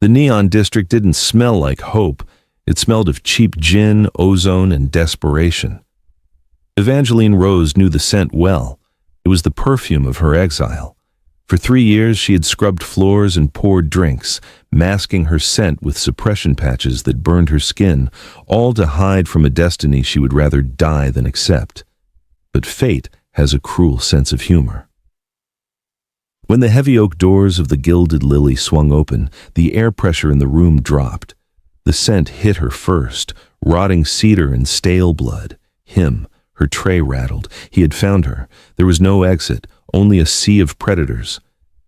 The neon district didn't smell like hope. It smelled of cheap gin, ozone, and desperation. Evangeline Rose knew the scent well. It was the perfume of her exile. For 3 years she had scrubbed floors and poured drinks, masking her scent with suppression patches that burned her skin, all to hide from a destiny she would rather die than accept. But fate has a cruel sense of humor. When the heavy oak doors of the Gilded Lily swung open, the air pressure in the room dropped. The scent hit her first, rotting cedar and stale blood. Him. Her tray rattled. He had found her. There was no exit, only a sea of predators.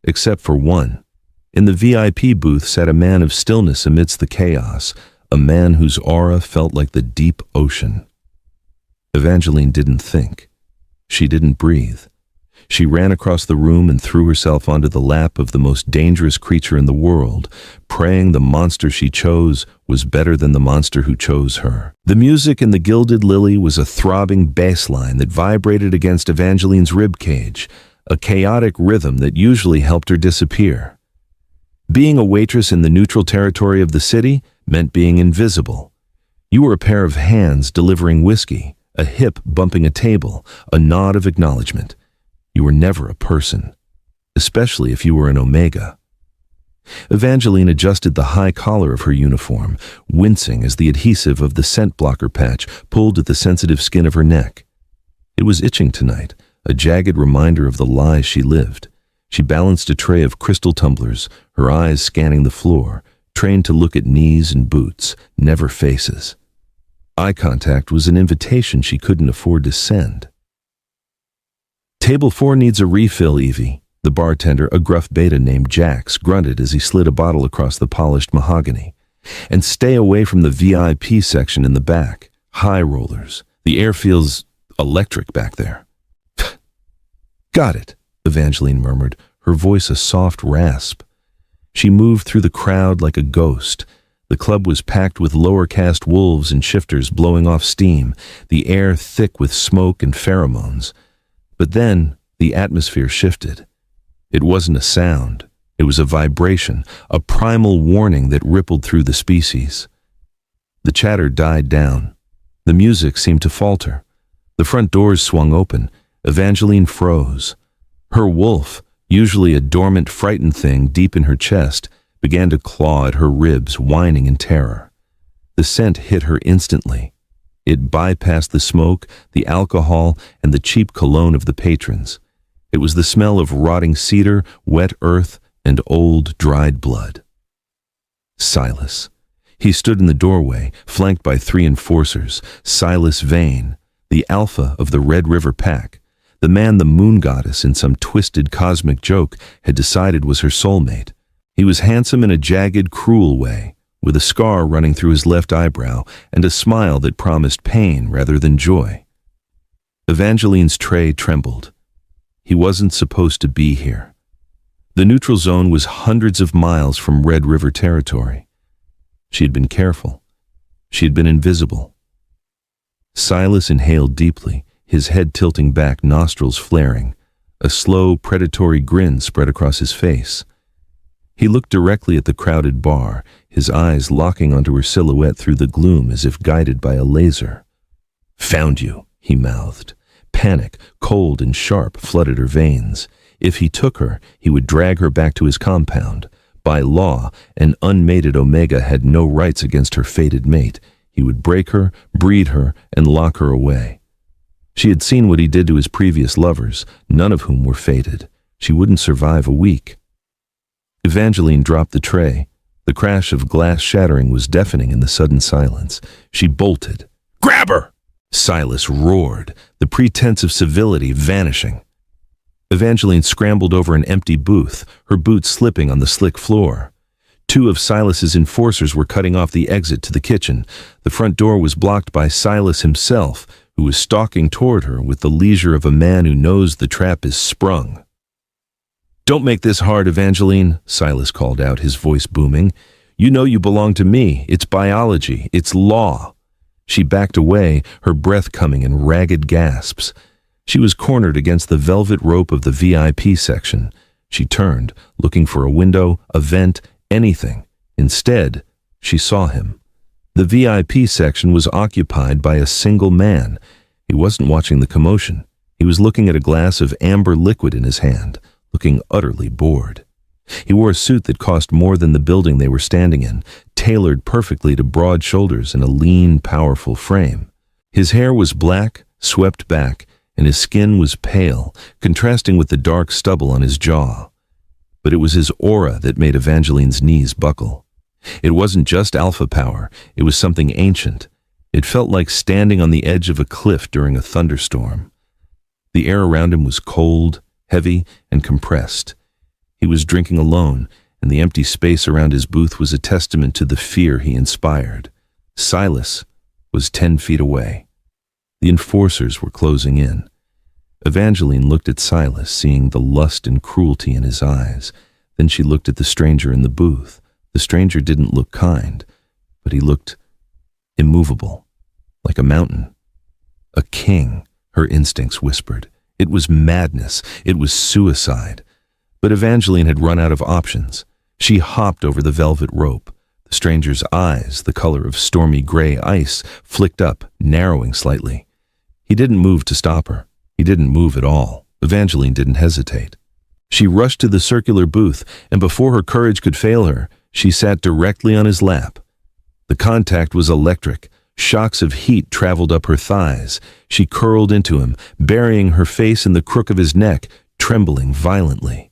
Except for one. In the VIP booth sat a man of stillness amidst the chaos, a man whose aura felt like the deep ocean. Evangeline didn't think. She didn't breathe. She ran across the room and threw herself onto the lap of the most dangerous creature in the world, praying the monster she chose was better than the monster who chose her. The music in the Gilded Lily was a throbbing bass line that vibrated against Evangeline's ribcage, a chaotic rhythm that usually helped her disappear. Being a waitress in the neutral territory of the city meant being invisible. You were a pair of hands delivering whiskey, a hip bumping a table, a nod of acknowledgement. You were never a person, especially if you were an Omega. Evangeline adjusted the high collar of her uniform, wincing as the adhesive of the scent blocker patch pulled at the sensitive skin of her neck. It was itching tonight, a jagged reminder of the lies she lived. She balanced a tray of crystal tumblers, her eyes scanning the floor, trained to look at knees and boots, never faces. Eye contact was an invitation she couldn't afford to send. Table 4 needs a refill, Evie. The bartender, a gruff beta named Jax, grunted as he slid a bottle across the polished mahogany. And stay away from the VIP section in the back. High rollers. The air feels electric back there. Got it, Evangeline murmured, her voice a soft rasp. She moved through the crowd like a ghost. The club was packed with lower caste wolves and shifters blowing off steam, the air thick with smoke and pheromones. But then the atmosphere shifted. It wasn't a sound. It was a vibration, a primal warning that rippled through the species. The chatter died down. The music seemed to falter. The front doors swung open. Evangeline froze. Her wolf, usually a dormant, frightened thing deep in her chest, began to claw at her ribs, whining in terror. The scent hit her instantly. It bypassed the smoke, the alcohol, and the cheap cologne of the patrons. It was the smell of rotting cedar, wet earth, and old, dried blood. Silas. He stood in the doorway, flanked by 3 enforcers. Silas Vane, the alpha of the Red River Pack, the man the moon goddess in some twisted cosmic joke had decided was her soulmate. He was handsome in a jagged, cruel way, with a scar running through his left eyebrow and a smile that promised pain rather than joy. Evangeline's tray trembled. He wasn't supposed to be here. The neutral zone was hundreds of miles from Red River territory. She had been careful. She had been invisible. Silas inhaled deeply, his head tilting back, nostrils flaring. A slow, predatory grin spread across his face. He looked directly at the crowded bar, his eyes locking onto her silhouette through the gloom as if guided by a laser. "Found you," he mouthed. Panic, cold and sharp, flooded her veins. If he took her, he would drag her back to his compound. By law, an unmated Omega had no rights against her fated mate. He would break her, breed her, and lock her away. She had seen what he did to his previous lovers, none of whom were fated. She wouldn't survive a week. Evangeline dropped the tray. The crash of glass shattering was deafening in the sudden silence. She bolted. "Grab her!" Silas roared, the pretense of civility vanishing. Evangeline scrambled over an empty booth, her boots slipping on the slick floor. 2 of Silas's enforcers were cutting off the exit to the kitchen. The front door was blocked by Silas himself, who was stalking toward her with the leisure of a man who knows the trap is sprung. "Don't make this hard, Evangeline," Silas called out, his voice booming. "You know you belong to me. It's biology. It's law." She backed away, her breath coming in ragged gasps. She was cornered against the velvet rope of the VIP section. She turned, looking for a window, a vent, anything. Instead, she saw him. The VIP section was occupied by a single man. He wasn't watching the commotion. He was looking at a glass of amber liquid in his hand, looking utterly bored. He wore a suit that cost more than the building they were standing in, tailored perfectly to broad shoulders and a lean, powerful frame. His hair was black, swept back, and his skin was pale, contrasting with the dark stubble on his jaw. But it was his aura that made Evangeline's knees buckle. It wasn't just alpha power, it was something ancient. It felt like standing on the edge of a cliff during a thunderstorm. The air around him was cold, heavy, and compressed. He was drinking alone, and the empty space around his booth was a testament to the fear he inspired. Silas was 10 feet away. The enforcers were closing in. Evangeline looked at Silas, seeing the lust and cruelty in his eyes. Then she looked at the stranger in the booth. The stranger didn't look kind, but he looked immovable, like a mountain. A king, her instincts whispered. It was madness. It was suicide. But Evangeline had run out of options. She hopped over the velvet rope. The stranger's eyes, the color of stormy gray ice, flicked up, narrowing slightly. He didn't move to stop her. He didn't move at all. Evangeline didn't hesitate. She rushed to the circular booth, and before her courage could fail her, she sat directly on his lap. The contact was electric. Shocks of heat traveled up her thighs. She curled into him, burying her face in the crook of his neck, trembling violently.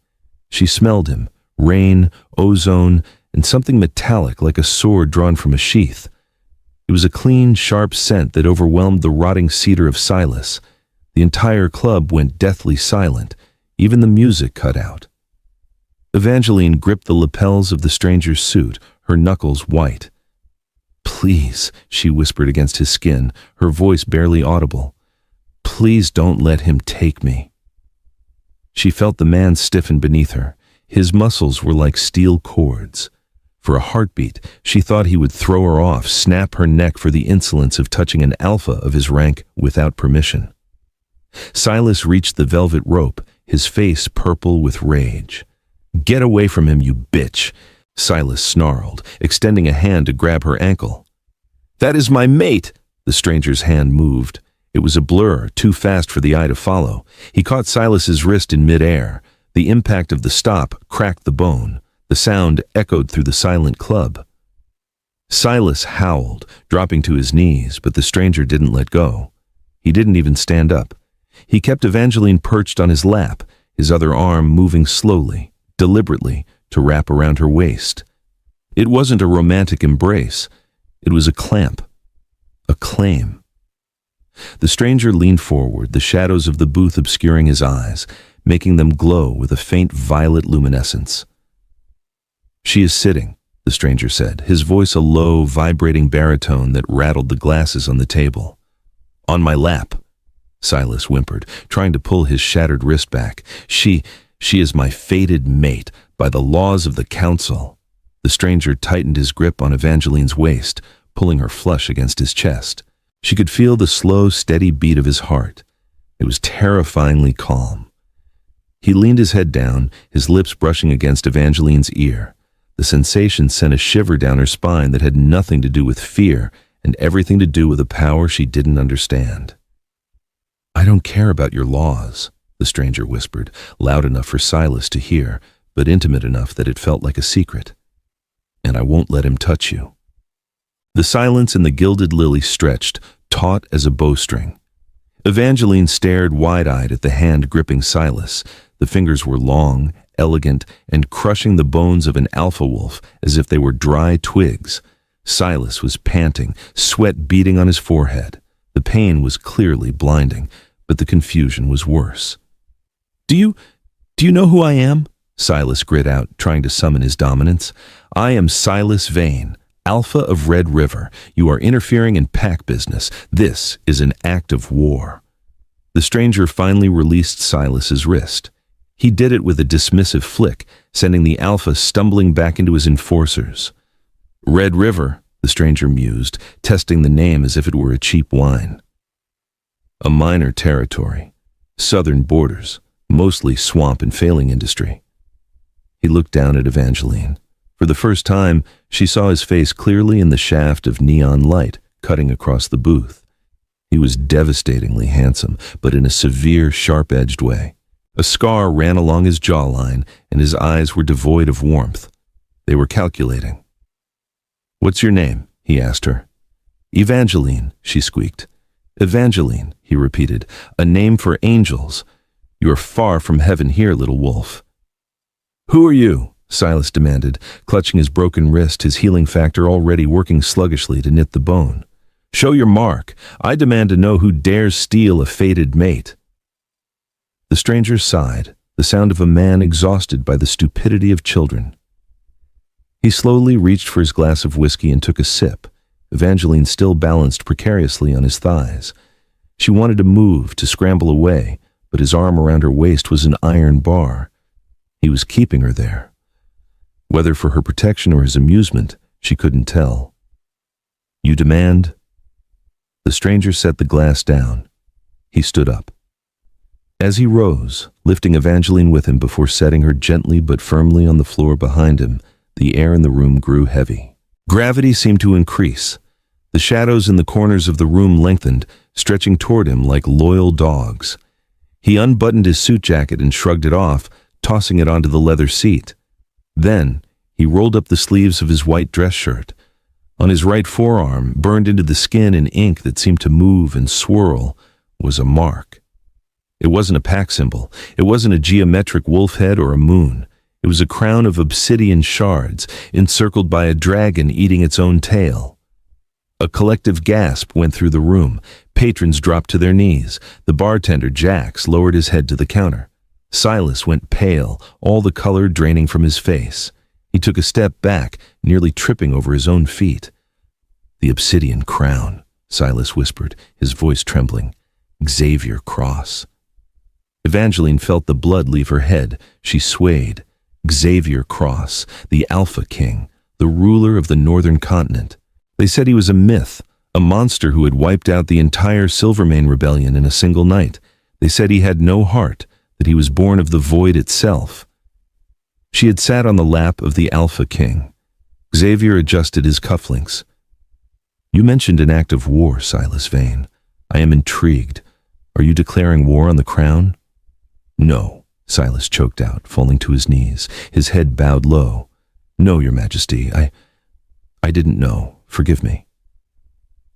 She smelled him, rain, ozone, and something metallic like a sword drawn from a sheath. It was a clean, sharp scent that overwhelmed the rotting cedar of Silas. The entire club went deathly silent. Even the music cut out. Evangeline gripped the lapels of the stranger's suit, her knuckles white. "Please," she whispered against his skin, her voice barely audible. "Please don't let him take me." She felt the man stiffen beneath her. His muscles were like steel cords. For a heartbeat, she thought he would throw her off, snap her neck for the insolence of touching an alpha of his rank without permission. Silas reached the velvet rope, his face purple with rage. "Get away from him, you bitch," Silas snarled, extending a hand to grab her ankle. "That is my mate!" The stranger's hand moved. It was a blur, too fast for the eye to follow. He caught Silas's wrist in midair. The impact of the stop cracked the bone. The sound echoed through the silent club. Silas howled, dropping to his knees, but the stranger didn't let go. He didn't even stand up. He kept Evangeline perched on his lap, his other arm moving slowly, deliberately, to wrap around her waist. It wasn't a romantic embrace. It was a clamp, a claim. The stranger leaned forward, the shadows of the booth obscuring his eyes, making them glow with a faint violet luminescence. "She is sitting," the stranger said, his voice a low, vibrating baritone that rattled the glasses on the table. "On my lap," Silas whimpered, trying to pull his shattered wrist back. She is my fated mate, by the laws of the council." The stranger tightened his grip on Evangeline's waist, pulling her flush against his chest. She could feel the slow, steady beat of his heart. It was terrifyingly calm. He leaned his head down, his lips brushing against Evangeline's ear. The sensation sent a shiver down her spine that had nothing to do with fear and everything to do with a power she didn't understand. "I don't care about your laws," the stranger whispered, loud enough for Silas to hear, but intimate enough that it felt like a secret. "And I won't let him touch you." The silence in the gilded lily stretched, taut as a bowstring. Evangeline stared wide-eyed at the hand gripping Silas. The fingers were long, elegant, and crushing the bones of an alpha wolf as if they were dry twigs. Silas was panting, sweat beading on his forehead. The pain was clearly blinding, but the confusion was worse. Do you know who I am?" Silas grit out, trying to summon his dominance. "I am Silas Vane, Alpha of Red River. You are interfering in pack business. This is an act of war." The stranger finally released Silas's wrist. He did it with a dismissive flick, sending the Alpha stumbling back into his enforcers. "Red River," the stranger mused, testing the name as if it were a cheap wine. "A minor territory. Southern borders. Mostly swamp and failing industry." He looked down at Evangeline. For the first time, she saw his face clearly in the shaft of neon light cutting across the booth. He was devastatingly handsome, but in a severe, sharp-edged way. A scar ran along his jawline, and his eyes were devoid of warmth. They were calculating. "What's your name?" he asked her. "Evangeline," she squeaked. "Evangeline," he repeated, "a name for angels. You are far from heaven here, little wolf." "Who are you?" Silas demanded, clutching his broken wrist, his healing factor already working sluggishly to knit the bone. "Show your mark. I demand to know who dares steal a fated mate." The stranger sighed, the sound of a man exhausted by the stupidity of children. He slowly reached for his glass of whiskey and took a sip, Evangeline still balanced precariously on his thighs. She wanted to move, to scramble away, but his arm around her waist was an iron bar. He was keeping her there. Whether for her protection or his amusement, she couldn't tell. "You demand?" The stranger set the glass down. He stood up. As he rose, lifting Evangeline with him before setting her gently but firmly on the floor behind him, the air in the room grew heavy. Gravity seemed to increase. The shadows in the corners of the room lengthened, stretching toward him like loyal dogs. He unbuttoned his suit jacket and shrugged it off, tossing it onto the leather seat. Then, he rolled up the sleeves of his white dress shirt. On his right forearm, burned into the skin in ink that seemed to move and swirl, was a mark. It wasn't a pack symbol. It wasn't a geometric wolf head or a moon. It was a crown of obsidian shards, encircled by a dragon eating its own tail. A collective gasp went through the room. Patrons dropped to their knees. The bartender, Jax, lowered his head to the counter. Silas went pale, all the color draining from his face. He took a step back, nearly tripping over his own feet. "The obsidian crown," Silas whispered, his voice trembling. "Xavier Cross." Evangeline felt the blood leave her head. She swayed. Xavier Cross, the Alpha King, the ruler of the northern continent. They said he was a myth, a monster who had wiped out the entire Silvermane rebellion in a single night. They said he had no heart, that he was born of the void itself. She had sat on the lap of the Alpha King. Xavier adjusted his cufflinks. "You mentioned an act of war, Silas Vane. I am intrigued. Are you declaring war on the crown?" "No," Silas choked out, falling to his knees, his head bowed low. "No, Your Majesty, I didn't know. Forgive me."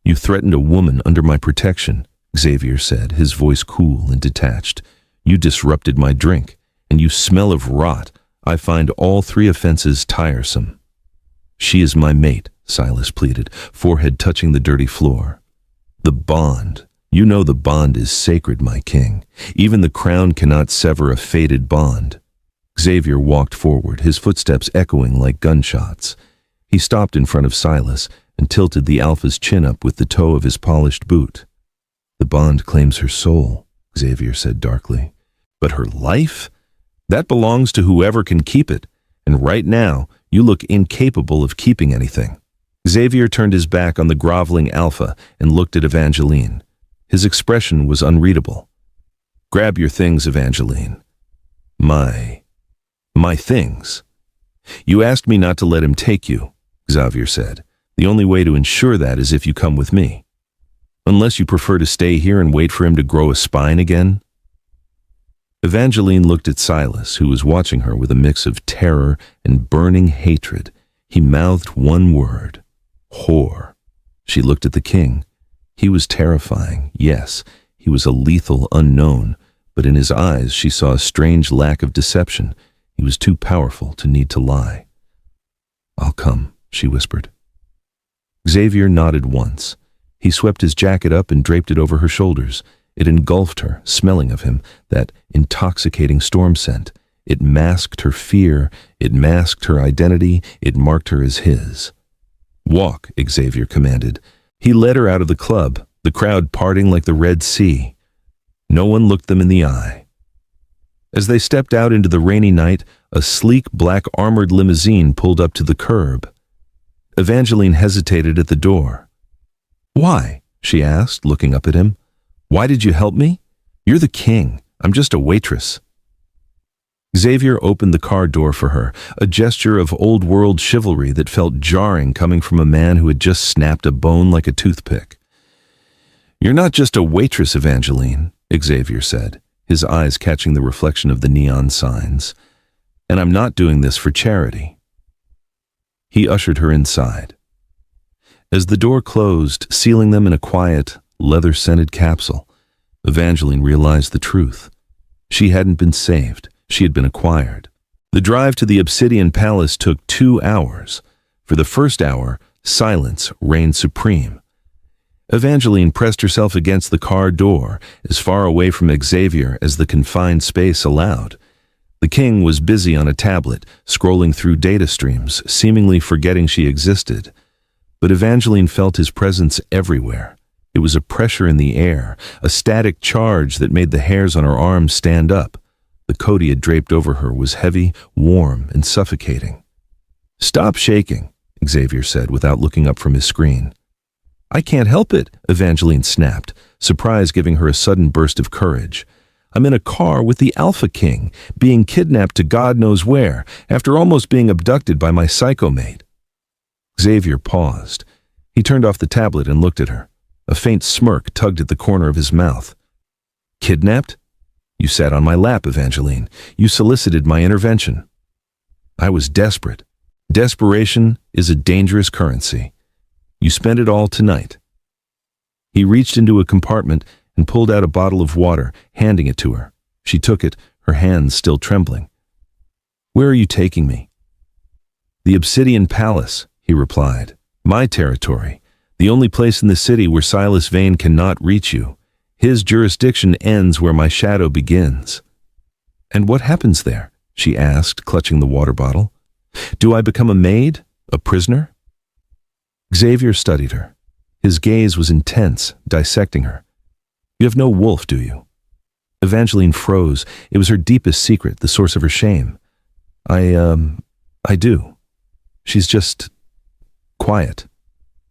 "You threatened a woman under my protection," Xavier said, his voice cool and detached. "You disrupted my drink, and you smell of rot. I find all three offenses tiresome." "She is my mate," Silas pleaded, forehead touching the dirty floor. "The bond. You know the bond is sacred, my king. Even the crown cannot sever a fated bond." Xavier walked forward, his footsteps echoing like gunshots. He stopped in front of Silas and tilted the Alpha's chin up with the toe of his polished boot. "The bond claims her soul," Xavier said darkly. "But her life? That belongs to whoever can keep it, and right now you look incapable of keeping anything." Xavier turned his back on the groveling Alpha and looked at Evangeline. His expression was unreadable. "Grab your things, Evangeline." My things?" "You asked me not to let him take you," Xavier said. "The only way to ensure that is if you come with me. Unless you prefer to stay here and wait for him to grow a spine again." Evangeline looked at Silas, who was watching her with a mix of terror and burning hatred. He mouthed one word: "Whore." She looked at the king. He was terrifying, yes, he was a lethal unknown, but in his eyes she saw a strange lack of deception. He was too powerful to need to lie. "I'll come," she whispered. Xavier nodded once. He swept his jacket up and draped it over her shoulders. It engulfed her, smelling of him, that intoxicating storm scent. It masked her fear, it masked her identity, it marked her as his. "Walk," Xavier commanded. He led her out of the club, the crowd parting like the Red Sea. No one looked them in the eye. As they stepped out into the rainy night, a sleek black armored limousine pulled up to the curb. Evangeline hesitated at the door. "Why?" she asked, looking up at him. "Why did you help me? You're the king. I'm just a waitress." Xavier opened the car door for her, a gesture of old-world chivalry that felt jarring coming from a man who had just snapped a bone like a toothpick. "You're not just a waitress, Evangeline," Xavier said, his eyes catching the reflection of the neon signs. "And I'm not doing this for charity." He ushered her inside. As the door closed, sealing them in a quiet, leather-scented capsule, Evangeline realized the truth. She hadn't been saved. She had been acquired. The drive to the Obsidian Palace took 2 hours. For the first hour, silence reigned supreme. Evangeline pressed herself against the car door, as far away from Xavier as the confined space allowed. The king was busy on a tablet, scrolling through data streams, seemingly forgetting she existed. But Evangeline felt his presence everywhere. It was a pressure in the air, a static charge that made the hairs on her arms stand up. The coat he had draped over her was heavy, warm, and suffocating. "Stop shaking," Xavier said without looking up from his screen. "I can't help it," Evangeline snapped, surprise giving her a sudden burst of courage. "I'm in a car with the Alpha King, being kidnapped to God knows where, after almost being abducted by my psychomate." Xavier paused. He turned off the tablet and looked at her. A faint smirk tugged at the corner of his mouth. "Kidnapped? You sat on my lap, Evangeline. You solicited my intervention." "I was desperate. Desperation is a dangerous currency. You spent it all tonight." He reached into a compartment and pulled out a bottle of water, handing it to her. She took it, her hands still trembling. "Where are you taking me?" "The Obsidian Palace," he replied. "My territory. The only place in the city where Silas Vane cannot reach you. His jurisdiction ends where my shadow begins." "And what happens there?" she asked, clutching the water bottle. "Do I become a maid? A prisoner?" Xavier studied her. His gaze was intense, dissecting her. "You have no wolf, do you?" Evangeline froze. It was her deepest secret, the source of her shame. I do. She's just quiet."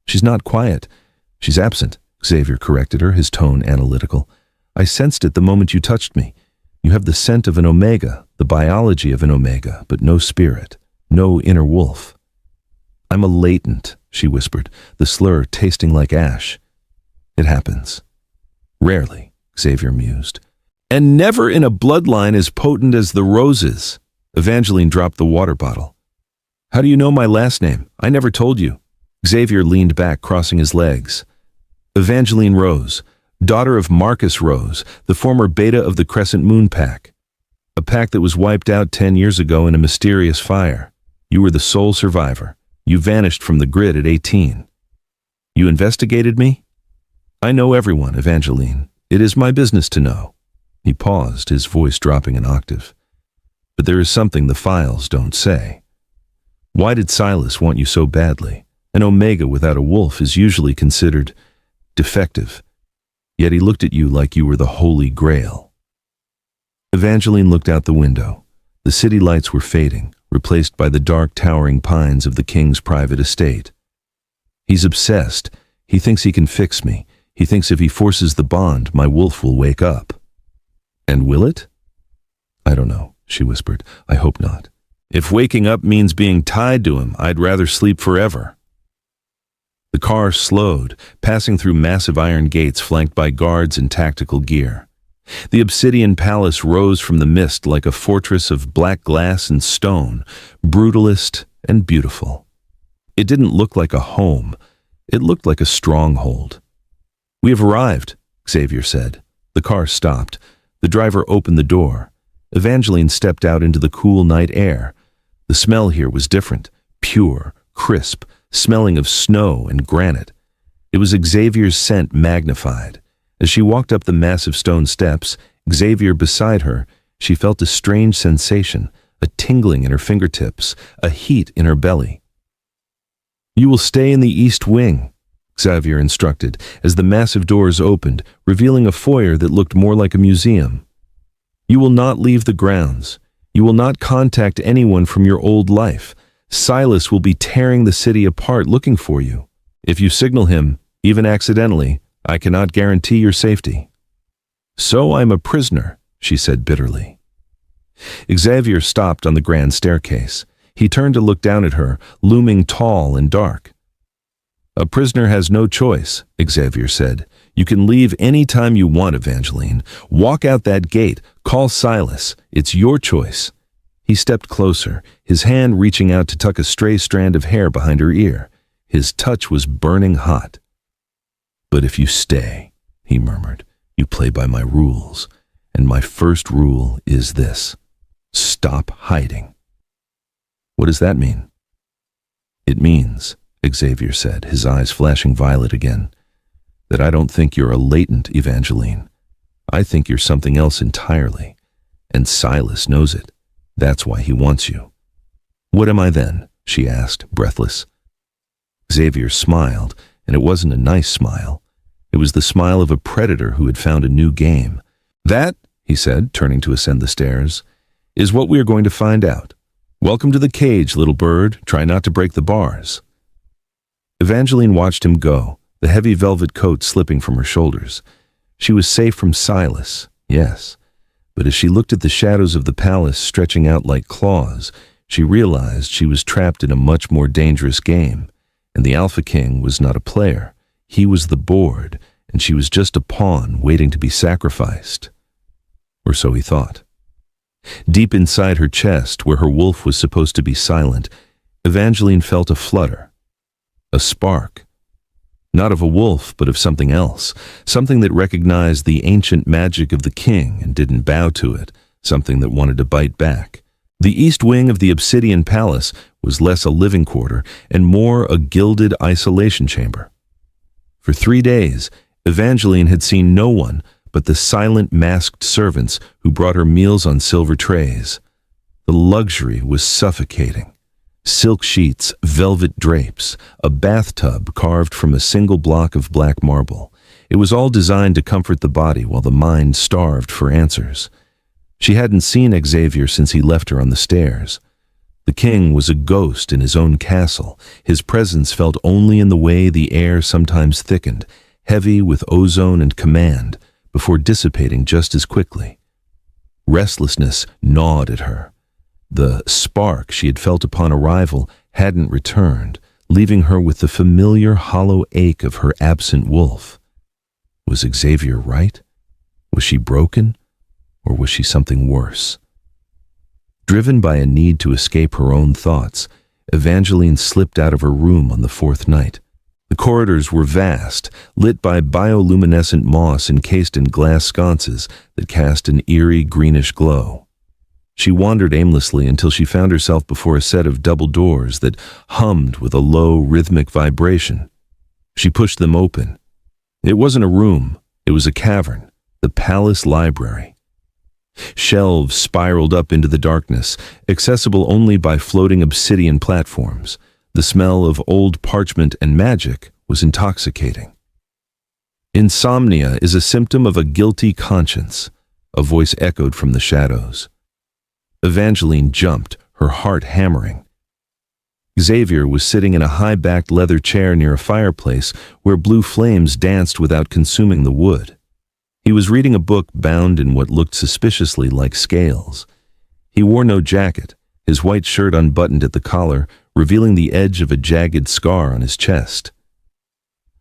"She's not quiet. She's absent," Xavier corrected her, his tone analytical. "I sensed it the moment you touched me. You have the scent of an omega, the biology of an omega, but no spirit, no inner wolf." "I'm a latent," she whispered, the slur tasting like ash. "It happens." "Rarely," Xavier mused. "And never in a bloodline as potent as the Roses." Evangeline dropped the water bottle. "How do you know my last name? I never told you." Xavier leaned back, crossing his legs. "Evangeline Rose, daughter of Marcus Rose, the former beta of the Crescent Moon Pack. A pack that was wiped out 10 years ago in a mysterious fire. You were the sole survivor. You vanished from the grid at 18. You investigated me? I know everyone, Evangeline. It is my business to know." He paused, his voice dropping an octave. "But there is something the files don't say. Why did Silas want you so badly? An omega without a wolf is usually considered defective. Yet he looked at you like you were the Holy Grail." Evangeline looked out the window. The city lights were fading, replaced by the dark towering pines of the king's private estate. "He's obsessed. He thinks he can fix me. He thinks if he forces the bond, my wolf will wake up." "And will it?" "I don't know," she whispered. "I hope not. If waking up means being tied to him, I'd rather sleep forever." The car slowed, passing through massive iron gates flanked by guards in tactical gear. The Obsidian Palace rose from the mist like a fortress of black glass and stone, brutalist and beautiful. It didn't look like a home. It looked like a stronghold. "We have arrived," Xavier said. The car stopped. The driver opened the door. Evangeline stepped out into the cool night air. The smell here was different, pure, crisp, smelling of snow and granite. It was Xavier's scent magnified. As she walked up the massive stone steps, Xavier beside her, she felt a strange sensation, a tingling in her fingertips, a heat in her belly. "You will stay in the East Wing," Xavier instructed, as the massive doors opened, revealing a foyer that looked more like a museum. "You will not leave the grounds. You will not contact anyone from your old life. Silas will be tearing the city apart looking for you. If you signal him, even accidentally, I cannot guarantee your safety." "So I'm a prisoner," she said bitterly. Xavier stopped on the grand staircase. He turned to look down at her, looming tall and dark. "A prisoner has no choice," Xavier said. "You can leave any time you want, Evangeline. Walk out that gate. Call Silas. It's your choice." He stepped closer, his hand reaching out to tuck a stray strand of hair behind her ear. His touch was burning hot. "But if you stay," he murmured, "you play by my rules. And my first rule is this: stop hiding." "What does that mean?" "It means," Xavier said, his eyes flashing violet again, "that I don't think you're a latent Evangeline. I think you're something else entirely. And Silas knows it. That's why he wants you." "What am I then?" she asked, breathless. Xavier smiled, and it wasn't a nice smile. It was the smile of a predator who had found a new game. "That," he said, turning to ascend the stairs, "is what we are going to find out. Welcome to the cage, little bird. Try not to break the bars." Evangeline watched him go, the heavy velvet coat slipping from her shoulders. She was safe from Silas, yes, but as she looked at the shadows of the palace stretching out like claws, she realized she was trapped in a much more dangerous game, and the Alpha King was not a player. He was the board, and she was just a pawn waiting to be sacrificed. Or so he thought. Deep inside her chest, where her wolf was supposed to be silent, Evangeline felt a flutter, a spark. Not of a wolf, but of something else, something that recognized the ancient magic of the king and didn't bow to it, something that wanted to bite back. The east wing of the obsidian palace was less a living quarter and more a gilded isolation chamber. For 3 days, Evangeline had seen no one but the silent masked servants who brought her meals on silver trays. The luxury was suffocating. Silk sheets, velvet drapes, a bathtub carved from a single block of black marble. It was all designed to comfort the body while the mind starved for answers. She hadn't seen Xavier since he left her on the stairs. The king was a ghost in his own castle. His presence felt only in the way the air sometimes thickened, heavy with ozone and command, before dissipating just as quickly. Restlessness gnawed at her. The spark she had felt upon arrival hadn't returned, leaving her with the familiar hollow ache of her absent wolf. Was Xavier right? Was she broken? Or was she something worse? Driven by a need to escape her own thoughts, Evangeline slipped out of her room on the 4th night. The corridors were vast, lit by bioluminescent moss encased in glass sconces that cast an eerie greenish glow. She wandered aimlessly until she found herself before a set of double doors that hummed with a low, rhythmic vibration. She pushed them open. It wasn't a room, it was a cavern, the palace library. Shelves spiraled up into the darkness, accessible only by floating obsidian platforms. The smell of old parchment and magic was intoxicating. "Insomnia is a symptom of a guilty conscience," a voice echoed from the shadows. Evangeline jumped, her heart hammering. Xavier was sitting in a high-backed leather chair near a fireplace where blue flames danced without consuming the wood. He was reading a book bound in what looked suspiciously like scales. He wore no jacket, his white shirt unbuttoned at the collar, revealing the edge of a jagged scar on his chest.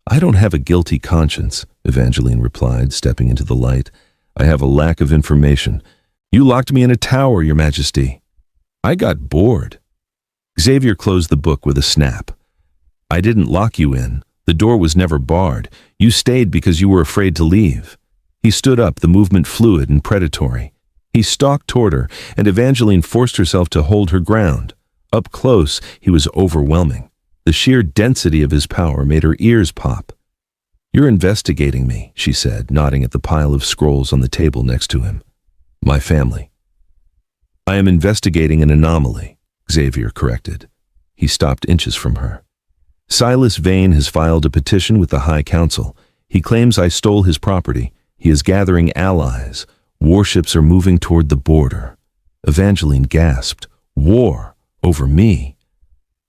"I don't have a guilty conscience," Evangeline replied, stepping into the light. "I have a lack of information. You locked me in a tower, Your Majesty." "I got bored." Xavier closed the book with a snap. "I didn't lock you in. The door was never barred. You stayed because you were afraid to leave." He stood up, the movement fluid and predatory. He stalked toward her, and Evangeline forced herself to hold her ground. Up close, he was overwhelming. The sheer density of his power made her ears pop. "You're investigating me," she said, nodding at the pile of scrolls on the table next to him. "My family." "I am investigating an anomaly," Xavier corrected. He stopped inches from her. "Silas Vane has filed a petition with the High Council. He claims I stole his property. He is gathering allies. Warships are moving toward the border." Evangeline gasped. "War? Over me?"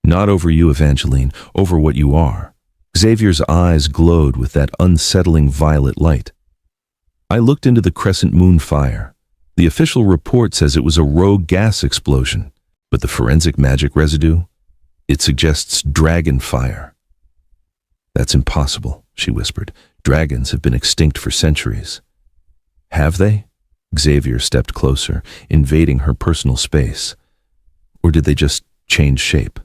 "Not over you, Evangeline, over what you are." Xavier's eyes glowed with that unsettling violet light. "I looked into the crescent moon fire. The official report says it was a rogue gas explosion, but the forensic magic residue? It suggests dragon fire. That's impossible, she whispered. Dragons have been extinct for centuries. Have they? Xavier stepped closer, invading her personal space. Or did they just change shape?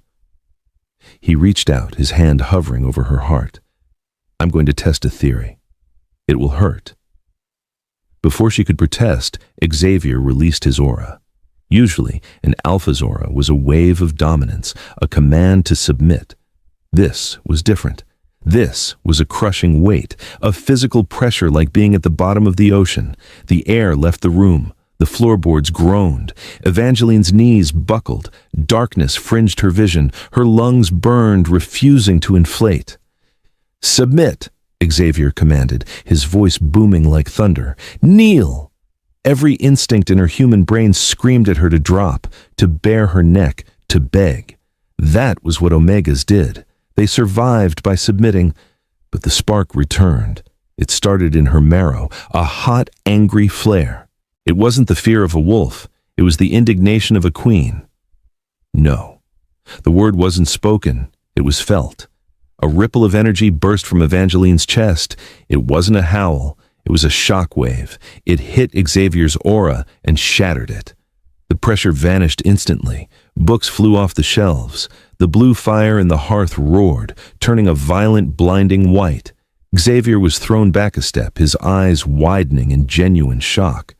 He reached out, his hand hovering over her heart. I'm going to test a theory. It will hurt. Before she could protest, Xavier released his aura. Usually, an alpha's aura was a wave of dominance, a command to submit. This was different. This was a crushing weight, a physical pressure like being at the bottom of the ocean. The air left the room. The floorboards groaned. Evangeline's knees buckled. Darkness fringed her vision. Her lungs burned, refusing to inflate. Submit, Xavier commanded, his voice booming like thunder. Kneel! Every instinct in her human brain screamed at her to drop, to bare her neck, to beg. That was what Omegas did. They survived by submitting, but the spark returned. It started in her marrow, a hot, angry flare. It wasn't the fear of a wolf. It was the indignation of a queen. No. The word wasn't spoken. It was felt. A ripple of energy burst from Evangeline's chest. It wasn't a howl. It was a shock wave. It hit Xavier's aura and shattered it. The pressure vanished instantly. Books flew off the shelves. The blue fire in the hearth roared, turning a violent, blinding white. Xavier was thrown back a step, his eyes widening in genuine shock.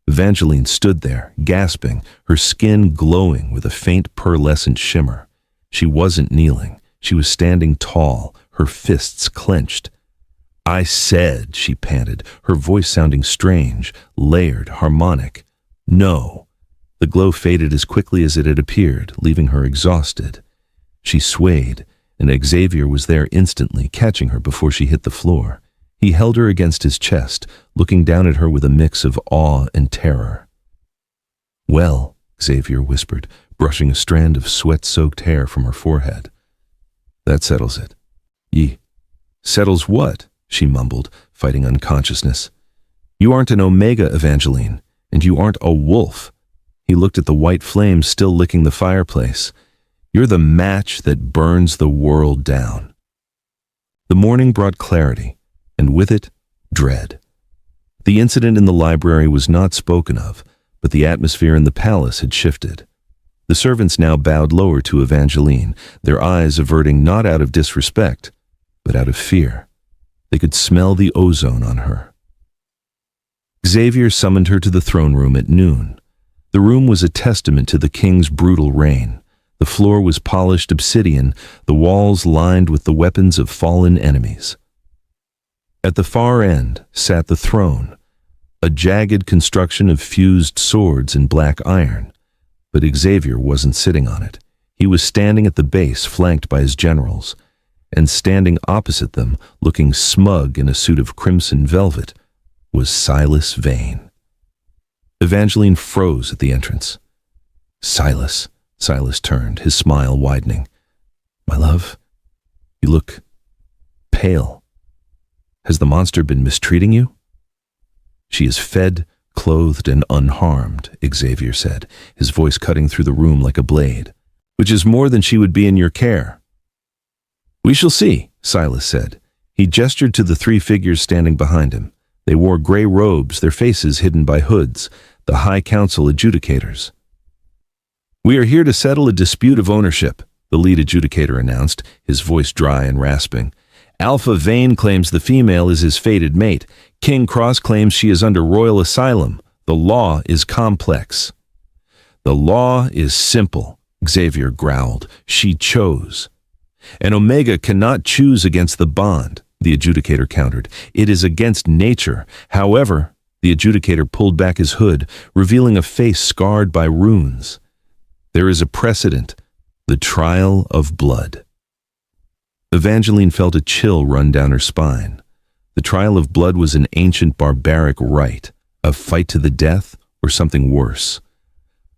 Evangeline stood there, gasping, her skin glowing with a faint pearlescent shimmer. She wasn't kneeling. She was standing tall, her fists clenched. I said, she panted, her voice sounding strange, layered, harmonic. No. The glow faded as quickly as it had appeared, leaving her exhausted. She swayed, and Xavier was there instantly, catching her before she hit the floor. He held her against his chest, looking down at her with a mix of awe and terror. Well, Xavier whispered, brushing a strand of sweat-soaked hair from her forehead. That settles it. Settles what? She mumbled, fighting unconsciousness. You aren't an Omega, Evangeline, and you aren't a wolf. He looked at the white flames still licking the fireplace. You're the match that burns the world down. The morning brought clarity, and with it, dread. The incident in the library was not spoken of, but the atmosphere in the palace had shifted. The servants now bowed lower to Evangeline, their eyes averting not out of disrespect, but out of fear. They could smell the ozone on her. Xavier summoned her to the throne room at noon. The room was a testament to the king's brutal reign. The floor was polished obsidian, the walls lined with the weapons of fallen enemies. At the far end sat the throne, a jagged construction of fused swords and black iron. But Xavier wasn't sitting on it. He was standing at the base, flanked by his generals. And standing opposite them, looking smug in a suit of crimson velvet, was Silas Vane. Evangeline froze at the entrance. Silas turned, his smile widening. My love, you look pale. Has the monster been mistreating you? She is fed, clothed, and unharmed, Xavier said, his voice cutting through the room like a blade, which is more than she would be in your care. We shall see, Silas said. He gestured to the three figures standing behind him. They wore gray robes, their faces hidden by hoods, the High Council adjudicators. We are here to settle a dispute of ownership, the lead adjudicator announced, his voice dry and rasping. Alpha Vane claims the female is his fated mate. King Cross claims she is under royal asylum. The law is complex. The law is simple, Xavier growled. She chose. An Omega cannot choose against the bond, the adjudicator countered. It is against nature. However, the adjudicator pulled back his hood, revealing a face scarred by runes. There is a precedent, the trial of blood. Evangeline felt a chill run down her spine. The trial of blood was an ancient barbaric rite, a fight to the death or something worse.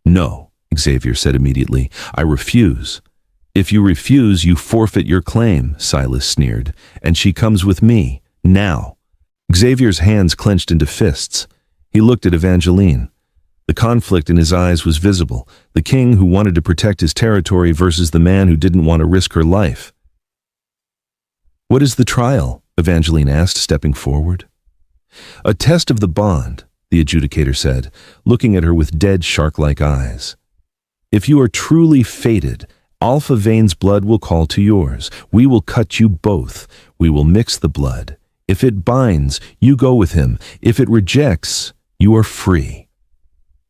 No, Xavier said immediately, I refuse. If you refuse, you forfeit your claim, Silas sneered, and she comes with me, now. Xavier's hands clenched into fists. He looked at Evangeline. The conflict in his eyes was visible, the king who wanted to protect his territory versus the man who didn't want to risk her life. "What is the trial?" Evangeline asked, stepping forward. "A test of the bond," the adjudicator said, looking at her with dead shark-like eyes. "If you are truly fated, Alpha Vane's blood will call to yours. We will cut you both. We will mix the blood. If it binds, you go with him. If it rejects, you are free."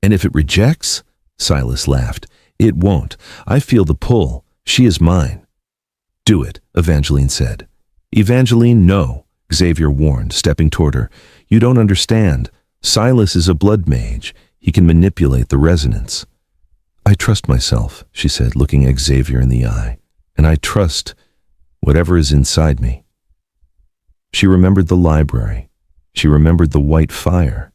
"And if it rejects?" Silas laughed. "It won't. I feel the pull. She is mine." "Do it," Evangeline said. "Evangeline, no," Xavier warned, stepping toward her. "You don't understand. Silas is a blood mage. He can manipulate the resonance." "I trust myself," she said, looking at Xavier in the eye. "And I trust whatever is inside me." She remembered the library. She remembered the white fire.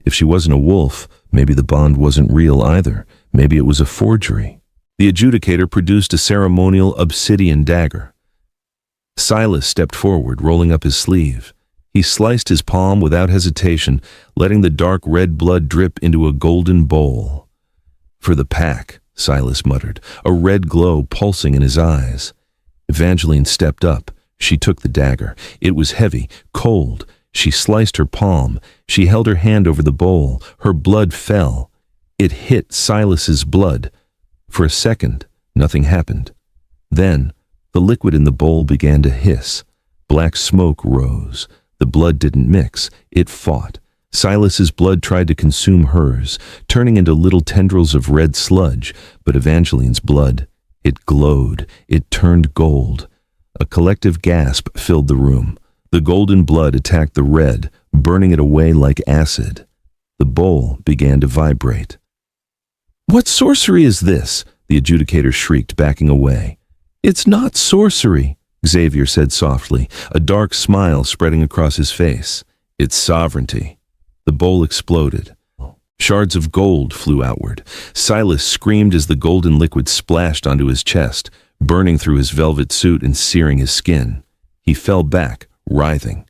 If she wasn't a wolf, maybe the bond wasn't real either. Maybe it was a forgery. The adjudicator produced a ceremonial obsidian dagger. Silas stepped forward, rolling up his sleeve. He sliced his palm without hesitation, letting the dark red blood drip into a golden bowl. "For the pack," Silas muttered, a red glow pulsing in his eyes. Evangeline stepped up. She took the dagger. It was heavy, cold. She sliced her palm. She held her hand over the bowl. Her blood fell. It hit Silas's blood. For a second, nothing happened. Then, the liquid in the bowl began to hiss. Black smoke rose. The blood didn't mix. It fought. Silas's blood tried to consume hers, turning into little tendrils of red sludge, but Evangeline's blood, it glowed. It turned gold. A collective gasp filled the room. The golden blood attacked the red, burning it away like acid. The bowl began to vibrate. "What sorcery is this?" the adjudicator shrieked, backing away. "It's not sorcery," Xavier said softly, a dark smile spreading across his face. "It's sovereignty." The bowl exploded. Shards of gold flew outward. Silas screamed as the golden liquid splashed onto his chest, burning through his velvet suit and searing his skin. He fell back, writhing.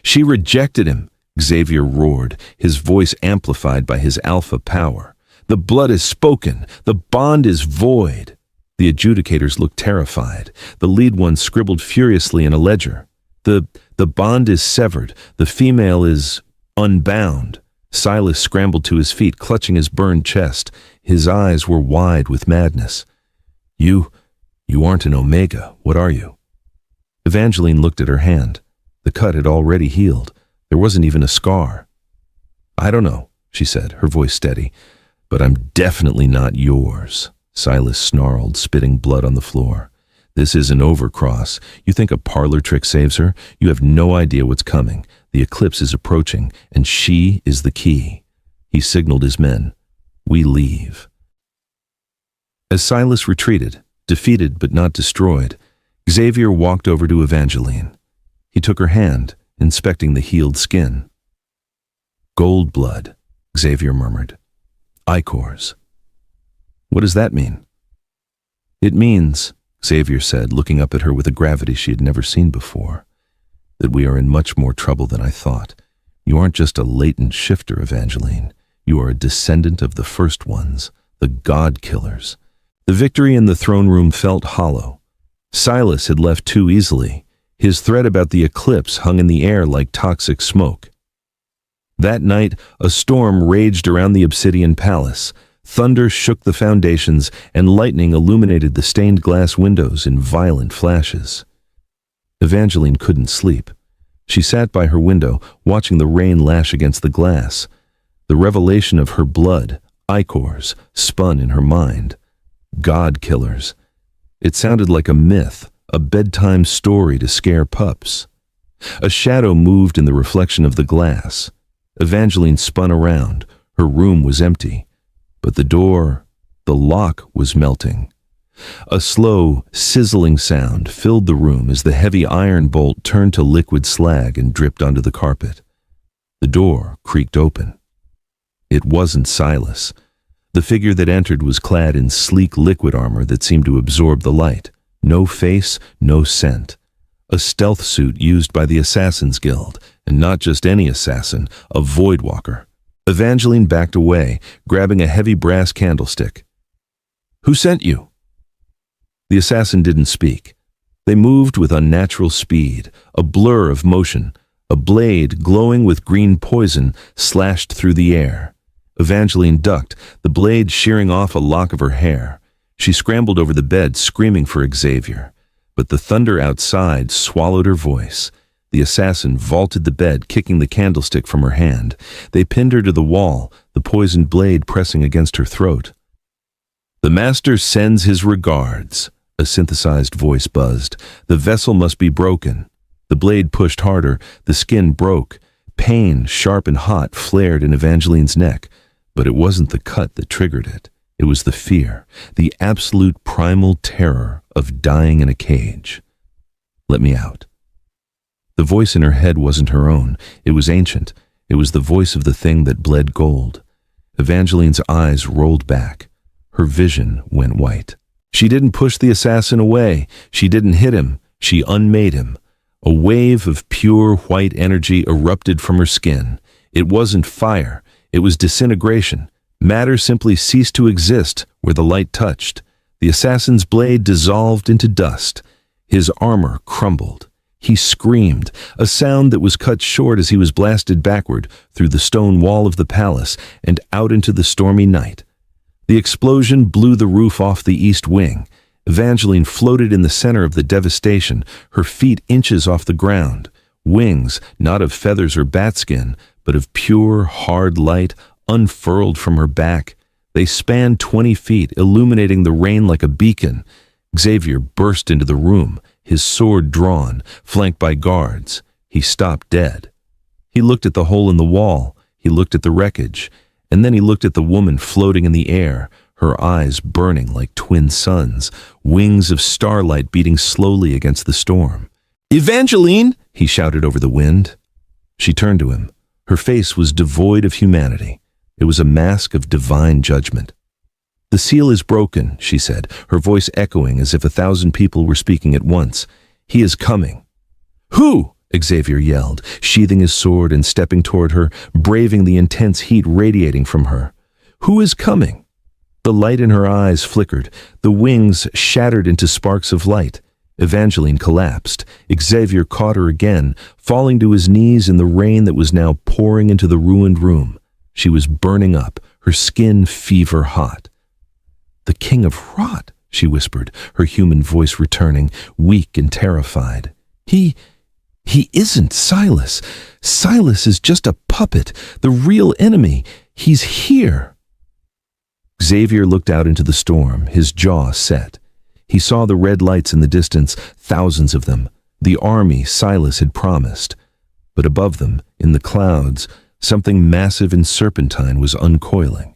"She rejected him," Xavier roared, his voice amplified by his alpha power. "The blood is spoken. The bond is void." The adjudicators looked terrified. The lead one scribbled furiously in a ledger. The bond is severed. The female is unbound." Silas scrambled to his feet, clutching his burned chest. His eyes were wide with madness. You aren't an Omega. What are you?" Evangeline looked at her hand. The cut had already healed. There wasn't even a scar. "I don't know," she said, her voice steady. "But I'm definitely not yours." Silas snarled, spitting blood on the floor. "This isn't Overcross. You think a parlor trick saves her? You have no idea what's coming. The eclipse is approaching, and she is the key." He signaled his men. "We leave." As Silas retreated, defeated but not destroyed, Xavier walked over to Evangeline. He took her hand, inspecting the healed skin. "Gold blood," Xavier murmured. "Ichors." "What does that mean?" "It means," Xavier said, looking up at her with a gravity she had never seen before, "that we are in much more trouble than I thought. You aren't just a latent shifter, Evangeline. You are a descendant of the first ones, the God Killers." The victory in the throne room felt hollow. Silas had left too easily. His threat about the eclipse hung in the air like toxic smoke. That night, a storm raged around the Obsidian Palace. Thunder shook the foundations, and lightning illuminated the stained glass windows in violent flashes. Evangeline couldn't sleep. She sat by her window, watching the rain lash against the glass. The revelation of her blood, ichors, spun in her mind. God Killers. It sounded like a myth, a bedtime story to scare pups. A shadow moved in the reflection of the glass. Evangeline spun around. Her room was empty. But the lock was melting. A slow, sizzling sound filled the room as the heavy iron bolt turned to liquid slag and dripped onto the carpet. The door creaked open. It wasn't Silas. The figure that entered was clad in sleek liquid armor that seemed to absorb the light. No face, no scent. A stealth suit used by the Assassin's Guild, and not just any assassin, a Voidwalker. Evangeline backed away, grabbing a heavy brass candlestick. "Who sent you?" The assassin didn't speak. They moved with unnatural speed, a blur of motion. A blade, glowing with green poison, slashed through the air. Evangeline ducked, the blade shearing off a lock of her hair. She scrambled over the bed, screaming for Xavier. But the thunder outside swallowed her voice. The assassin vaulted the bed, kicking the candlestick from her hand. They pinned her to the wall, the poisoned blade pressing against her throat. "The master sends his regards," a synthesized voice buzzed. "The vessel must be broken." The blade pushed harder, the skin broke. Pain, sharp and hot, flared in Evangeline's neck. But it wasn't the cut that triggered it. It was the fear, the absolute primal terror of dying in a cage. "Let me out." The voice in her head wasn't her own. It was ancient. It was the voice of the thing that bled gold. Evangeline's eyes rolled back. Her vision went white. She didn't push the assassin away. She didn't hit him. She unmade him. A wave of pure white energy erupted from her skin. It wasn't fire. It was disintegration. Matter simply ceased to exist where the light touched. The assassin's blade dissolved into dust. His armor crumbled. He screamed, a sound that was cut short as he was blasted backward through the stone wall of the palace and out into the stormy night. The explosion blew the roof off the east wing. Evangeline floated in the center of the devastation, her feet inches off the ground. Wings, not of feathers or bat skin, but of pure, hard light, unfurled from her back. They spanned 20 feet, illuminating the rain like a beacon. Xavier burst into the room, his sword drawn, flanked by guards. He stopped dead. He looked at the hole in the wall. He looked at the wreckage. And then he looked at the woman floating in the air, her eyes burning like twin suns, wings of starlight beating slowly against the storm. "Evangeline!" he shouted over the wind. She turned to him. Her face was devoid of humanity. It was a mask of divine judgment. "The seal is broken," she said, her voice echoing as if 1,000 people were speaking at once. "He is coming." "Who?" Xavier yelled, sheathing his sword and stepping toward her, braving the intense heat radiating from her. "Who is coming?" The light in her eyes flickered. The wings shattered into sparks of light. Evangeline collapsed. Xavier caught her again, falling to his knees in the rain that was now pouring into the ruined room. She was burning up, her skin fever hot. "The King of Rot," she whispered, her human voice returning, weak and terrified. He isn't Silas. Silas is just a puppet, the real enemy. He's here." Xavier looked out into the storm, his jaw set. He saw the red lights in the distance, thousands of them, the army Silas had promised. But above them, in the clouds, something massive and serpentine was uncoiling.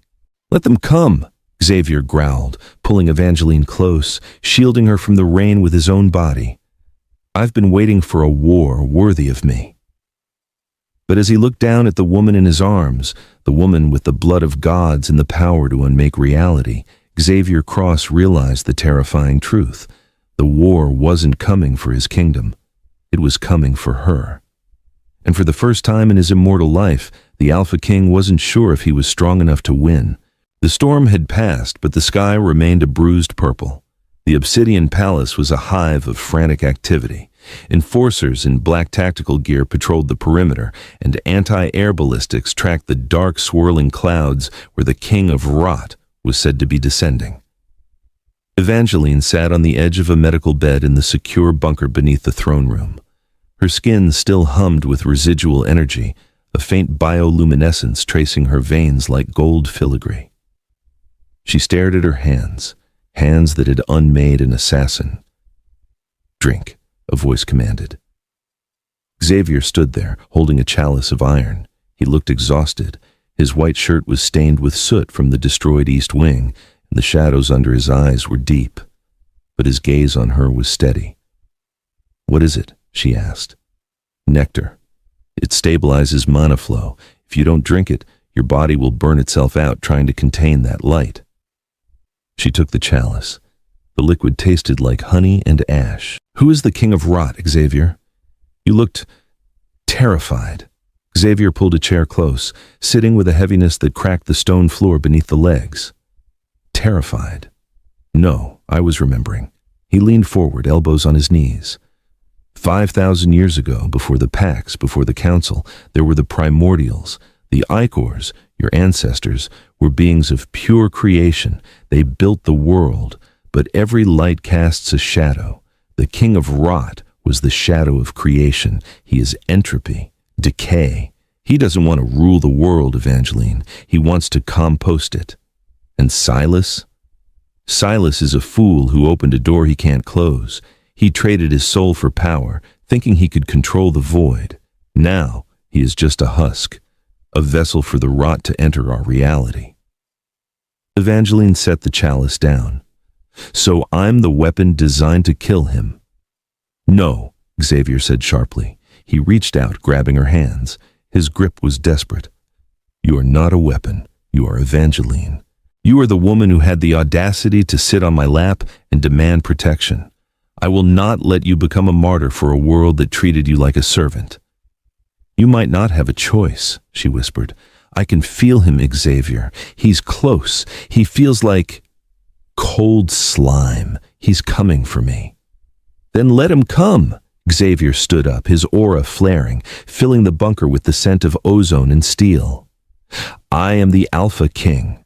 "Let them come," Xavier growled, pulling Evangeline close, shielding her from the rain with his own body. "I've been waiting for a war worthy of me." But as he looked down at the woman in his arms, the woman with the blood of gods and the power to unmake reality, Xavier Cross realized the terrifying truth. The war wasn't coming for his kingdom. It was coming for her. And for the first time in his immortal life, the Alpha King wasn't sure if he was strong enough to win. The storm had passed, but the sky remained a bruised purple. The Obsidian Palace was a hive of frantic activity. Enforcers in black tactical gear patrolled the perimeter, and anti-air ballistics tracked the dark, swirling clouds where the King of Rot was said to be descending. Evangeline sat on the edge of a medical bed in the secure bunker beneath the throne room. Her skin still hummed with residual energy, a faint bioluminescence tracing her veins like gold filigree. She stared at her hands that had unmade an assassin. "Drink," a voice commanded. Xavier stood there, holding a chalice of iron. He looked exhausted. His white shirt was stained with soot from the destroyed East Wing, and the shadows under his eyes were deep. But his gaze on her was steady. "What is it?" she asked. "Nectar. It stabilizes mana flow. If you don't drink it, your body will burn itself out trying to contain that light." She took the chalice. The liquid tasted like honey and ash. "Who is the King of Rot, Xavier?" "You looked terrified." Xavier pulled a chair close, sitting with a heaviness that cracked the stone floor beneath the legs. Terrified. No, I was remembering. He leaned forward, elbows on his knees. 5,000 years ago, before the Pax, before the Council, there were the primordials. The Ichors, your ancestors, were beings of pure creation. They built the world, but every light casts a shadow. The king of rot was the shadow of creation. He is entropy, decay. He doesn't want to rule the world, Evangeline. He wants to compost it. And Silas? Silas is a fool who opened a door he can't close. He traded his soul for power, thinking he could control the void. Now he is just a husk, a vessel for the rot to enter our reality. Evangeline set the chalice down. So I'm the weapon designed to kill him. No, Xavier said sharply. He reached out, grabbing her hands. His grip was desperate. You are not a weapon. You are Evangeline. You are the woman who had the audacity to sit on my lap and demand protection. I will not let you become a martyr for a world that treated you like a servant. You might not have a choice, she whispered. I can feel him, Xavier. He's close. He feels like cold slime. He's coming for me. Then let him come. Xavier stood up, his aura flaring, filling the bunker with the scent of ozone and steel. I am the Alpha King.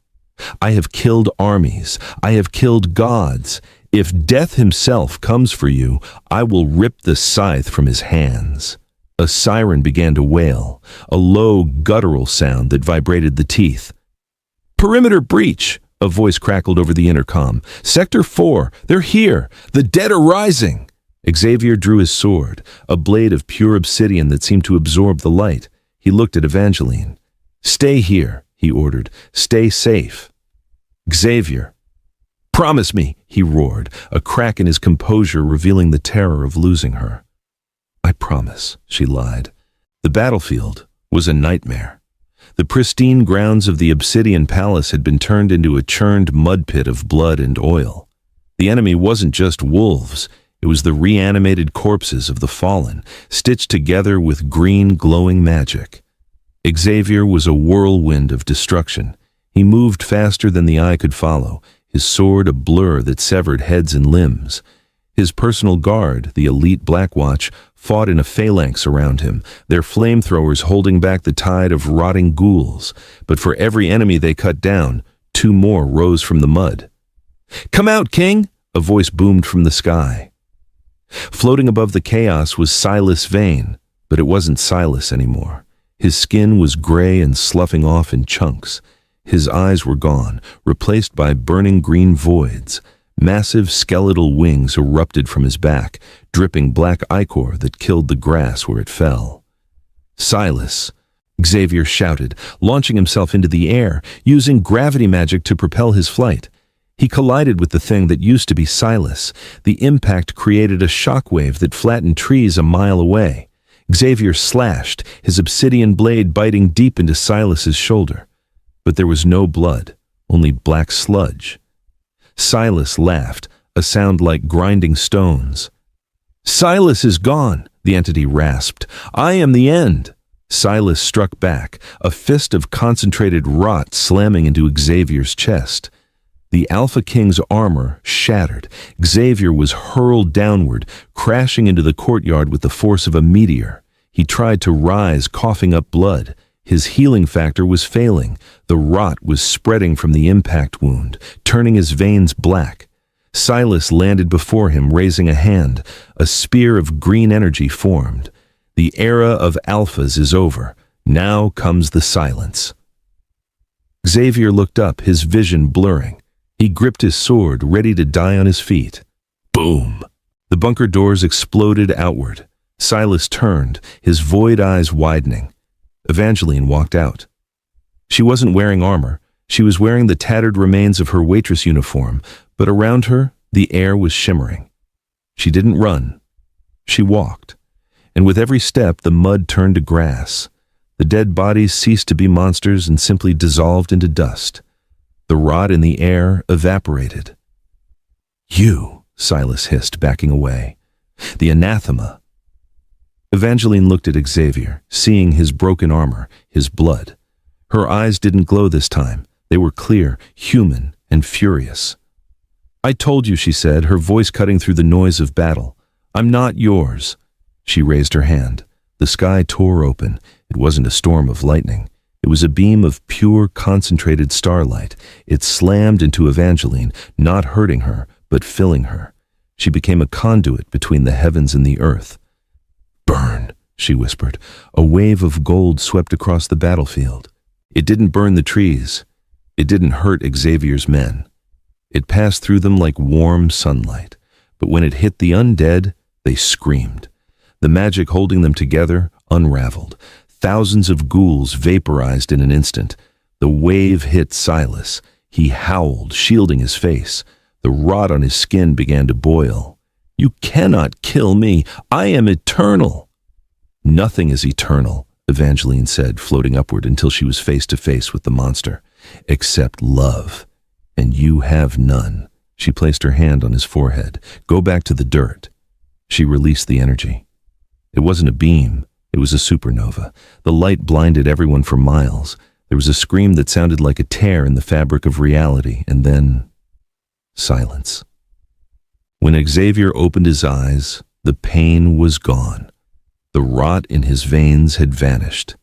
I have killed armies. I have killed gods. If death himself comes for you, I will rip the scythe from his hands. A siren began to wail, a low, guttural sound that vibrated the teeth. Perimeter breach, a voice crackled over the intercom. Sector 4, they're here. The dead are rising. Xavier drew his sword, a blade of pure obsidian that seemed to absorb the light. He looked at Evangeline. Stay here, he ordered. Stay safe. Xavier. Promise me, he roared, a crack in his composure revealing the terror of losing her. I promise, she lied. The battlefield was a nightmare. The pristine grounds of the Obsidian Palace had been turned into a churned mud pit of blood and oil. The enemy wasn't just wolves, it was the reanimated corpses of the fallen, stitched together with green glowing magic. Xavier was a whirlwind of destruction. He moved faster than the eye could follow, his sword a blur that severed heads and limbs. His personal guard, the elite Blackwatch, fought in a phalanx around him, their flamethrowers holding back the tide of rotting ghouls. But for every enemy they cut down, 2 more rose from the mud. Come out, King! A voice boomed from the sky. Floating above the chaos was Silas Vane, but it wasn't Silas anymore. His skin was gray and sloughing off in chunks. His eyes were gone, replaced by burning green voids. Massive skeletal wings erupted from his back, dripping black ichor that killed the grass where it fell. Silas, Xavier shouted, launching himself into the air, using gravity magic to propel his flight. He collided with the thing that used to be Silas. The impact created a shockwave that flattened trees a mile away. Xavier slashed, his obsidian blade biting deep into Silas's shoulder. But there was no blood, only black sludge. Silas laughed, a sound like grinding stones. Silas is gone, the entity rasped. I am the end. Silas struck back, a fist of concentrated rot slamming into Xavier's chest. The Alpha King's armor shattered. Xavier was hurled downward, crashing into the courtyard with the force of a meteor. He tried to rise, coughing up blood. His healing factor was failing. The rot was spreading from the impact wound, turning his veins black. Silas landed before him, raising a hand. A spear of green energy formed. The era of alphas is over. Now comes the silence. Xavier looked up, his vision blurring. He gripped his sword, ready to die on his feet. Boom! The bunker doors exploded outward. Silas turned, his void eyes widening. Evangeline walked out. She wasn't wearing armor. She was wearing the tattered remains of her waitress uniform, but around her, the air was shimmering. She didn't run. She walked. And with every step, the mud turned to grass. The dead bodies ceased to be monsters and simply dissolved into dust. The rot in the air evaporated. You, Silas hissed, backing away. The anathema. Evangeline looked at Xavier, seeing his broken armor, his blood. Her eyes didn't glow this time. They were clear, human, and furious. "I told you," she said, her voice cutting through the noise of battle. "I'm not yours." She raised her hand. The sky tore open. It wasn't a storm of lightning. It was a beam of pure, concentrated starlight. It slammed into Evangeline, not hurting her, but filling her. She became a conduit between the heavens and the earth. "Burn," she whispered. A wave of gold swept across the battlefield. It didn't burn the trees. It didn't hurt Xavier's men. It passed through them like warm sunlight. But when it hit the undead, they screamed. The magic holding them together unraveled. Thousands of ghouls vaporized in an instant. The wave hit Silas. He howled, shielding his face. The rot on his skin began to boil. "You cannot kill me. I am eternal." "Nothing is eternal," Evangeline said, floating upward until she was face to face with the monster. "Except love. And you have none." She placed her hand on his forehead. "Go back to the dirt." She released the energy. It wasn't a beam. It was a supernova. The light blinded everyone for miles. There was a scream that sounded like a tear in the fabric of reality, and then silence. When Xavier opened his eyes, the pain was gone. The rot in his veins had vanished.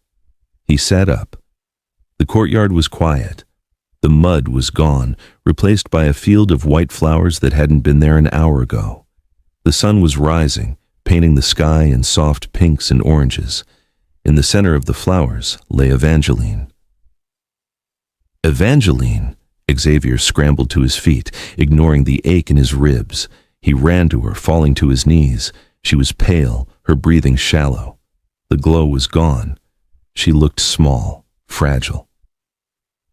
He sat up. The courtyard was quiet. The mud was gone, replaced by a field of white flowers that hadn't been there an hour ago. The sun was rising, painting the sky in soft pinks and oranges. In the center of the flowers lay Evangeline. "Evangeline!" Xavier scrambled to his feet, ignoring the ache in his ribs. He ran to her, falling to his knees. She was pale, her breathing shallow. The glow was gone. She looked small, fragile.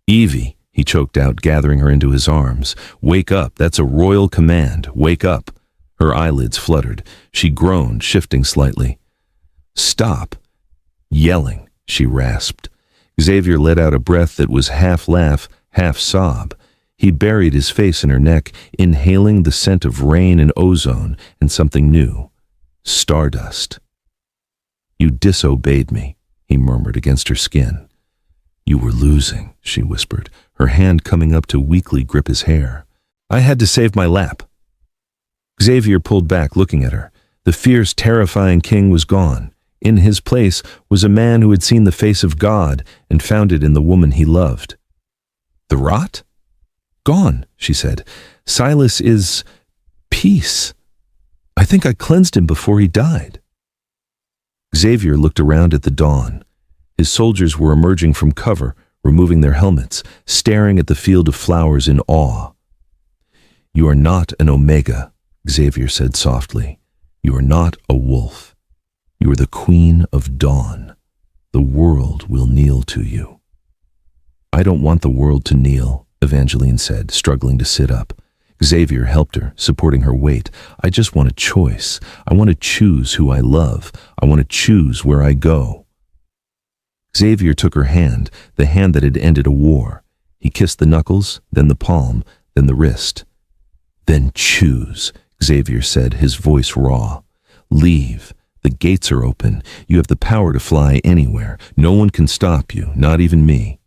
"Evie," he choked out, gathering her into his arms. "Wake up, that's a royal command. Wake up." Her eyelids fluttered. She groaned, shifting slightly. "Stop." "Yelling," she rasped. Xavier let out a breath that was half laugh, half sob. He buried his face in her neck, inhaling the scent of rain and ozone and something new. Stardust. "You disobeyed me," he murmured against her skin. "You were losing," she whispered, her hand coming up to weakly grip his hair. "I had to save my lap." Xavier pulled back, looking at her. The fierce, terrifying king was gone. In his place was a man who had seen the face of God and found it in the woman he loved. "The rot?" "Gone," she said. "Silas is peace. I think I cleansed him before he died." Xavier looked around at the dawn. His soldiers were emerging from cover, removing their helmets, staring at the field of flowers in awe. "You are not an Omega," Xavier said softly. "You are not a wolf. You are the Queen of Dawn. The world will kneel to you." "I don't want the world to kneel," Evangeline said, struggling to sit up. Xavier helped her, supporting her weight. "I just want a choice. I want to choose who I love. I want to choose where I go." Xavier took her hand, the hand that had ended a war. He kissed the knuckles, then the palm, then the wrist. "Then choose," Xavier said, his voice raw. "Leave. The gates are open. You have the power to fly anywhere. No one can stop you, not even me."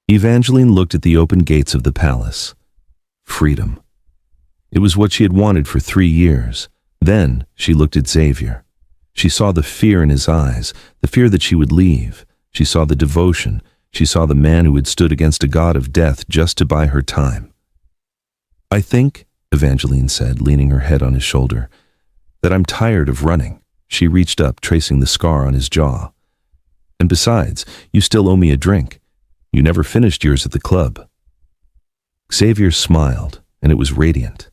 Evangeline looked at the open gates of the palace. Freedom. It was what she had wanted for 3 years. Then she looked at Xavier. She saw the fear in his eyes, the fear that she would leave. She saw the devotion. She saw the man who had stood against a god of death just to buy her time. "I think," Evangeline said, leaning her head on his shoulder, "that I'm tired of running." She reached up, tracing the scar on his jaw. "And besides, you still owe me a drink. You never finished yours at the club." Xavier smiled, and it was radiant.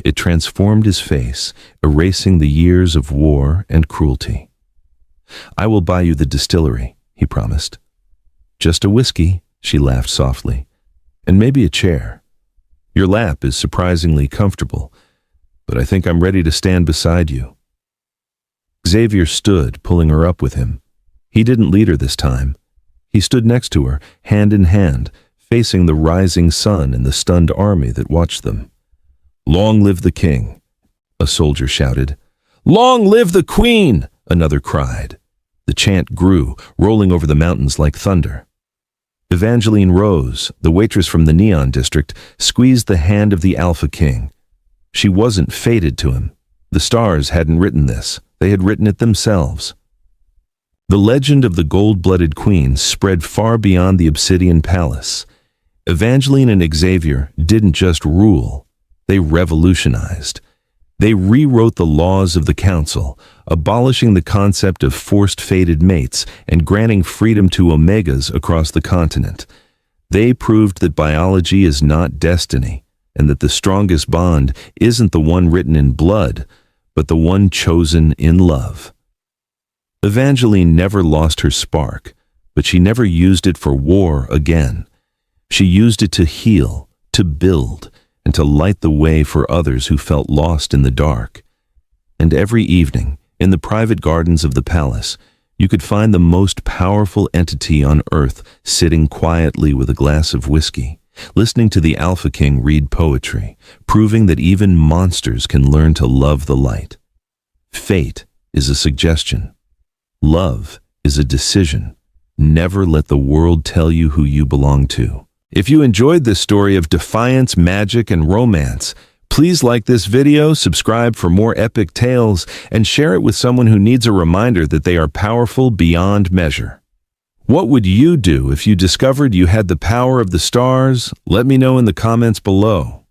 It transformed his face, erasing the years of war and cruelty. "I will buy you the distillery," he promised. "Just a whiskey," she laughed softly, "and maybe a chair. Your lap is surprisingly comfortable, but I think I'm ready to stand beside you." Xavier stood, pulling her up with him. He didn't lead her this time. He stood next to her, hand in hand, facing the rising sun and the stunned army that watched them. "Long live the king," a soldier shouted. "Long live the queen!" Another cried. The chant grew, rolling over the mountains like thunder. Evangeline Rose, the waitress from the Neon District, squeezed the hand of the Alpha King. She wasn't fated to him. The stars hadn't written this. They had written it themselves. The legend of the gold-blooded queen spread far beyond the Obsidian Palace. Evangeline and Xavier didn't just rule. They revolutionized. They rewrote the laws of the council, abolishing the concept of forced fated mates and granting freedom to Omegas across the continent. They proved that biology is not destiny, and that the strongest bond isn't the one written in blood, but the one chosen in love. Evangeline never lost her spark, but she never used it for war again. She used it to heal, to build, and to light the way for others who felt lost in the dark. And every evening, in the private gardens of the palace, you could find the most powerful entity on earth sitting quietly with a glass of whiskey, listening to the Alpha King read poetry, proving that even monsters can learn to love the light. Fate is a suggestion. Love is a decision. Never let the world tell you who you belong to. If you enjoyed this story of defiance, magic, and romance, please like this video, subscribe for more epic tales, and share it with someone who needs a reminder that they are powerful beyond measure. What would you do if you discovered you had the power of the stars? Let me know in the comments below.